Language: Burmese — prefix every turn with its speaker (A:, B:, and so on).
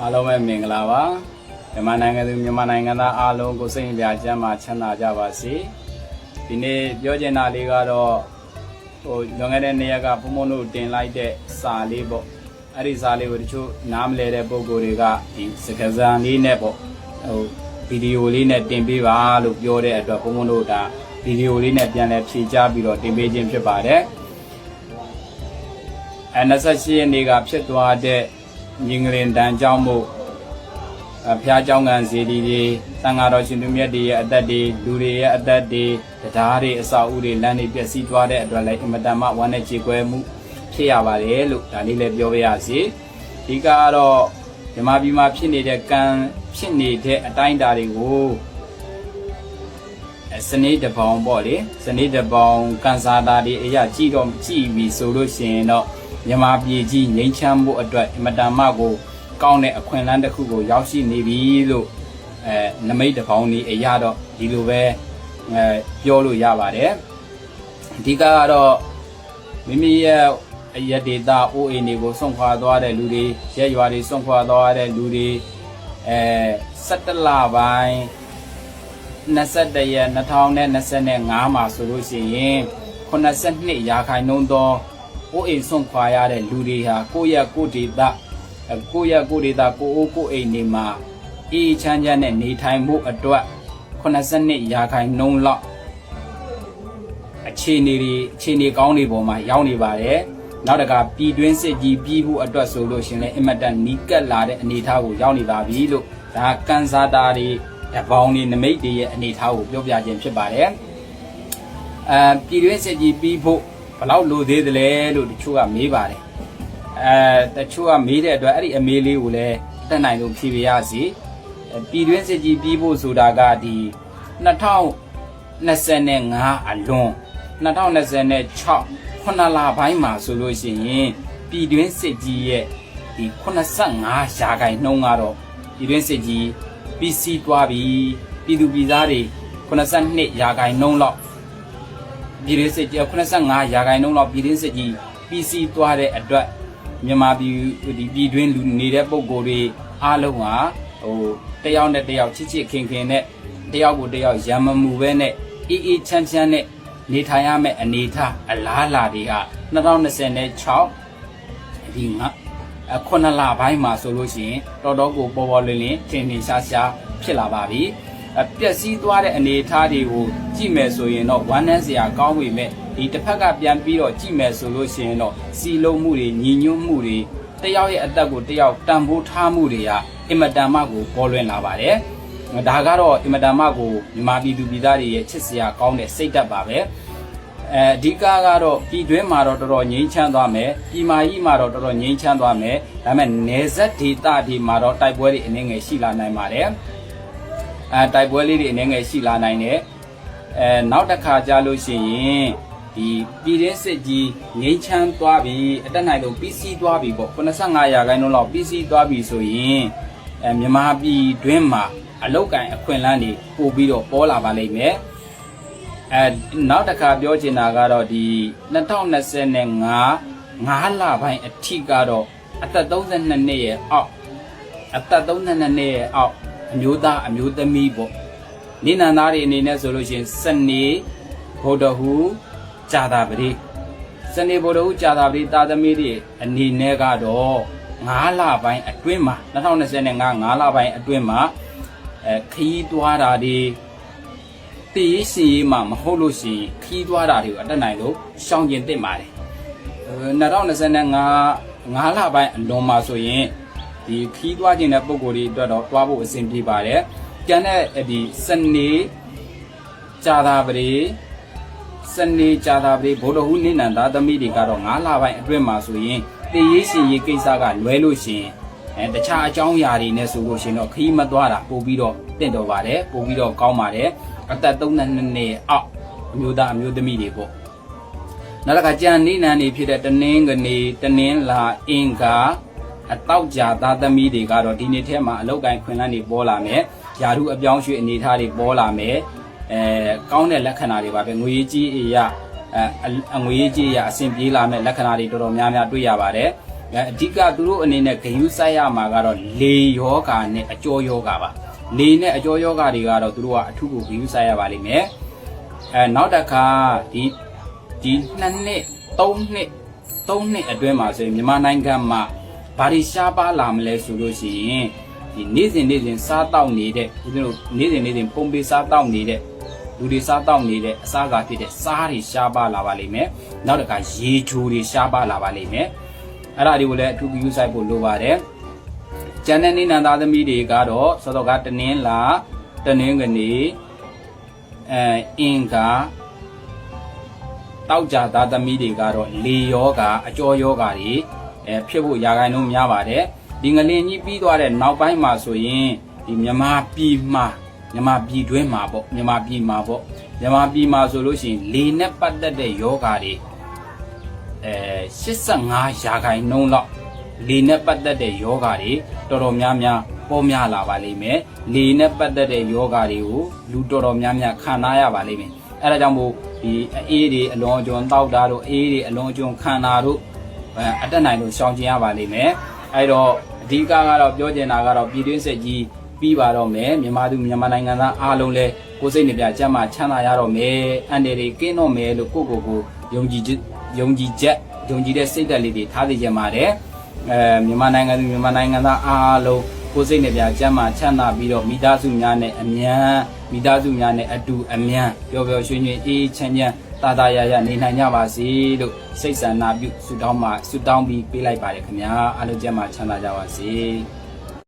A: အားလုံးပဲမင်္ဂလာပါမြန်မာနိုင်ငံသူမြန်မာနိုင်ငံသားအားလုံးကိုစိတ်ပြချမ်းသာချမ်းသာကြပါစေဒီနေ့ပြောချင်တာလေးကတော့လွန်ခဲ့တဲ့နေ့ကဘုံဘုံတို့တင်လိုက်တဲ့စာလေးပေါ့အဲ့ဒီစာလေးကိုတချို့နားမလဲတဲ့ပုံကိုယ်တွေကဒီစကားစံလေးနဲ့ပေါ့ဗီဒီယိုလေးနဲ့တင်ပေးပါလို့ပြောတဲ့အတွက်ဘုံဘုံတို့ဒါဗီဒီယိုလေးနဲ့ပြန်လဲဖြည့်ချပြီးတော့တင်ပေးခြင်းဖြစ်ပါတယ်28ရက်နေ့ကဖြစ်သွားတဲ့မြင်းကလေးတန်ကြောင်းမှုဖျားเจ้าငံစီဒီတွေသံဃာတော်ရှင်သူမြတ်တွေရဲ့အသက်တွေလူတွေရဲ့အသက်တွေတရားတွေအစာအုပ်တွေလမ်းတွေပျက်စီးသွားတဲ့အတွက်လည်းအမတန်မှဝမ်းနဲ့ကြေကွဲမှုဖြစ်ရပါတယ်လို့ဒါလေးလည်းပြောပြရစီဒီကတော့ဓမ္မပြည်မှာဖြစ်နေတဲ့ကံဖြစ်နေတဲ့အတိုင်းအတာတွေကိုစနေတပေါင်းပေါ့လေစနေတပေါင်းကန်စာတာတွေအရာကြည့်ပြီဆိုလို့ရှိရင်တော့မြန်မာပြည်ကြီးငြိမ်းချမ်းဖို့အတွက်အမတန်မှကိုကောင်းတဲ့အခွင့်အလမ်းတစ်ခုကိုရောက်ရှိနေပြီလို့နမိတ်တပေါင်းนี้အရာတော့ဒီလိုပဲပြောလို့ရပါတယ်အဓိကကတော့မိမိရဲ့အရဒေတာအိုးအိမ်တွေကိုဆုံးခွာသွားတဲ့လူတွေရဲရွာတွေဆုံးခွာသွားတဲ့လူတွေ17လပိုင်း21ရက်2025မှာဆိုလို့ရှိရင်82ရာခိုင်နှုန်းသောအိုးအိမ်ဆုံးခွာရတဲ့လူတွေဟာကိုယ့်ရဲ့ကိုယ်ဒေတာကိုယ့်အိုးကိုယ့်အိမ်တွေမှာအေးချမ်းချမ်းနဲ့နေထိုင်မှုအတွက်82ရာခိုင်နှုန်းလောက်အခြေအနေကောင်းတွေပေါ်မှာရောက်နေပါတယ်နောက်တကပြည်တွင်းစစ်ကြီးပြီးဖို့အတွက်ဆိုလို့ရှင်လဲအင်မတန်နီးကပ်လာတဲ့အနေအထားကိုရောက်နေပါပြီလို့ဒါကန်စာတာတွေတပေါင်းတွေနမိတ်တွေရဲ့အနေအထားကိုပြောပြခြင်းဖြစ်ပါတယ်ပြည်တွင်းစစ်ကြီးပြီးဖို့ဘယ်လောက်လိုသေးသလဲလို့တချို့ကမေးပါတယ်တချို့ကမေးတဲ့အတွက်အဲ့ဒီအမေးလေးကိုလည်းတက်နိုင်လို့ဖြေပြရစီပြည်တွင်းစစ်ကြီးပြီးဖို့ဆိုတာကဒီ2025အလွန်2026ခုနှစ်လပိုင်းမှာဆိုလို့ရှိရင်ပြည်တွင်းစစ်ကြီးရဲ့ဒီ85ရာခိုင်နှုန်းကတော့ပြည်တွင်းစစ်ကြီးပြီးစီးသွားပြီပြည်သူပြည်သားတွေ82ရာခိုင်နှုန်းလောက်ပြည်တွင်းစစ်ကြီး85ရာခိုင်နှုန်းလောက်ပြည်တွင်းစစ်ကြီးပြီးစီးသွားတဲ့အတွက်မြန်မာပြည်တွင်းလူနေတဲ့ပုံကိုယ်တွေအားလုံးဟာတယောက်နဲ့တယောက်ချစ်ချစ်ခင်ခင်နဲ့တယောက်ကိုတယောက်ရံမမှုပဲနဲ့အေးအေးချမ်းချမ်းနဲ့နေထိုင်ရမယ့်အနေအထားအလားလာတွေက2026ဒီခုနှစ်လပိုင်းမှာဆိုလို့ရှိရင်တော်တော်ကိုပေါ်ပေါ်လင်းလင်းထင်ထင်ရှားရှားဖြစ်လာပါပြီပျက်စီးသွားတဲ့အနေအထားတွေကိုကြည့်မယ်ဆိုရင်တော့ဝမ်းနည်းစရာကောင်းပေမဲ့ဒီတစ်ဖက်ကပြန်ပြီးတော့ကြည့်မယ်ဆိုလို့ရှိရင်တော့စီလုံးမှုတွေညီညွတ်မှုတွေတယောက်ရဲ့အသက်ကိုတယောက်တန်ဖိုးထားမှုတွေကအင်မတန်မှကိုပေါ်လွင်လာပါတယ်ဒါကတော့အင်မတန်မှကိုမြန်မာပြည်သူပြည်သားတွေရဲ့ချစ်စရာကောင်းတဲ့စိတ်ဓာတ်ပါပဲအဓိကကတော့ပြည်တွင်းမှာတော့တော်တော်ငြိမ်းချမ်းသွားမယ်ပြည်မာကြီးမှာတော့တော်တော်ငြိမ်းချမ်းသွားမယ်ဒါပေမဲ့နယ်စပ်ဒေသတွေမှာတော့တိုက်ပွဲတွေအနေငယ်ရှိလာနိုင်ပါတယ်တိုက်ပွဲလေးတွေအနေငယ်ရှိလာနိုင်တယ်နောက်တစ်ခါကြာလို့ရှိရင်ဒီပြည်တွင်းစစ်ကြီးငြိမ်းချမ်းသွားပြီအတက်နိုင်လို့ပြီးစီးသွားပြီပေါ့85ရာခိုင်နှုန်းလောက်ပြီးစီးသွားပြီဆိုရင်မြန်မာပြည်တွင်းမှာအလောက်ကန်အခွင့်အလမ်းတွေပို့ပြီးတော့ပေါ်လာပါလိမ့်မယ်နောက်တစ်ခါပြောချင်တာကတော့ဒီ2025 5လပိုင်းအထိကတော့အသက်32နှစ်ရဲ့အောက်အမျိုးသားအမျိုးသမီးပေါ့နိနန္သားတွေအနေနဲ့ဆိုလို့ရှိရင်စနေဗုဒ္ဓဟူကြာတာပတိစနေဗုဒ္ဓဟူကြာတာပတိတာသမီးတွေအနေနဲ့ကတော့5လပိုင်းအတွင်းမှာ2025 5လပိုင်းအတွင်းမှာခီးသွားတာတွေတည်ရှိမှမဟုတ်လို့ရှိရင်ခီးသွားတာတွေကိုအတက်နိုင်လို့ရှောင်ကျင်သင့်ပါတယ်2025 5လပိုင်းအလွန်မှာဆိုရင်ဒီခီးသွားခြင်းတဲ့ပုံကိုယ်တွေအတွက်တော့တွားဖို့အဆင်ပြေပါတယ်ကျန်တဲ့ဒီစနေကြာတာပတိဗုဒ္ဓဟူးနိနန္ဒာသမီးတွေကတော့5လပိုင်းအတွင်းမှာဆိုရင်တည်ရှိရေးကိစ္စကလွဲလို့ရှိရင်တခြားအကြောင်းအရာတွေနဲ့ဆိုလို့ရှိရင်တော့ခီးမသွားတာပို့ပြီးတော့တင့်တော်ပါတယ်ပို့ပြီးတော့ကောင်းပါတယ်အသက်32နှစ်အောက်အမျိုးသားအမျိုးသမီးတွေပေါ့နောက်တစ်ခါကြံနေနန်းနေဖြစ်တဲ့တနင်္ဂနွေတနင်္လာအင်္ဂါအတောက်ကြသားသမီးတွေကတော့ဒီနေ့ထဲမှာအလောက်ကိုင်းခွင်လန်းတွေပေါ်လာမယ်ယာရုအပြောင်းရွှေ့အနေထားတွေပေါ်လာမယ်ကောင်းတဲ့လက္ခဏာတွေပါပဲငွေကြီးအရာငွေကြီးအရာအဆင်ပြေလာမဲ့လက္ခဏာတွေတော်တော်များများတွေ့ရပါတယ် အဓိကသူတို့အနေနဲ့ဂယုစိုက်ရမှာကတော့လေယောဂါနဲ့အကျော်ယောဂါပါလေနဲ့အကျော်ယောဂါတွေကတော့သူတို့ကအထုကိုဂယုစိုက်ရပါလိမ့်မယ်နောက်တစ်ခါဒီ2နှစ်3နှစ်အတွင်းမှာဆိုရင်မြန်မာနိုင်ငံမှာဘာတွေရှားပါလာမလဲဆိုလို့ရှိရင်ဒီနေ့စဉ်စားတောက်နေတဲ့ဦးဇင်းတို့နေ့စဉ်ပုံပေးစားတောက်နေတဲ့လူတွေစားတောက်နေတဲ့အစားအစာဖြစ်တဲ့စားတွေရှားပါလာပါလိမ့်မယ်နောက်တစ်ခါရေချိုတွေရှားပါလာပါလိမ့်မယ်အဲ့ဒါတွေကိုလည်းအထူးပြုဆိုင်ဖို့လိုပါတယ်ကျန်တဲ့နေနံသားသမီးတွေကတော့စောစောကတနင်္လာတနင်္ဂနွေအင်္ဂါတောက်ကြသားသမီးတွေကတော့လေယောဂအကျော်ယောဂတွေဖြစ်ဖို့ရာဂိုင်းလုံးများပါတယ်ဒီငလင်ကြီးပြီးသွားတဲ့နောက်ပိုင်းမှာဆိုရင်ဒီမြန်မာပြည်တွင်းမှာပေါ့မြန်မာပြည်မှာဆိုလို့ရှိရင်လေနဲ့ပတ်သက်တဲ့ယောဂတွေ85ရာခိုင်နှုန်းလောက်လေနဲ့ပတ်သက်တဲ့ယောဂတွေတော်တော်များများပေါ်များလာပါလိမ့်မယ်လေနဲ့ပတ်သက်တဲ့ယောဂတွေကိုလူတော်တော်များများခံနာရပါလိမ့်မယ်အဲဒါကြောင့်မို့ဒီအေးတွေအလွန်အကျွံတောက်တာတို့အေးတွေအလွန်အကျွံခံတာတို့အတက်နိုင်လို့ရှောင်ကျဉ်ရပါလိမ့်မယ်အဲတော့အဓိကကတော့ပြောချင်တာကတော့ပြည်တွင်းစစ်ကြီးပြီးပါတော့မယ်မြန်မာနိုင်ငံသားအားလုံးလည်းကိုယ်စိတ်နှပြကျန်းမာချမ်းသာရတော့မယ်အန်တယ်တွေကင်းတော့မယ်လို့ကိုယုံကြည်တဲ့စိတ်ဓာတ်လေးတွေထားသိကြပါတယ်မြန်မာနိုင်ငံသားအားလုံးကိုယ်စိတ်နှပြကျန်းမာချမ်းသာပြီးတော့မိသားစုများနဲ့အတူအမြန်ပျော်ပျော်ရွှင်ရွှင်အေးချမ်းချမ်းတာရနေနိုင်ကြပါစေလို့စိတ်ဆန္ဒပြုဆုတောင်းပြီးပေးလိုက်ပါတယ်ခင်ဗျာအားလုံးကျန်းမာချမ်းသာကြပါစေ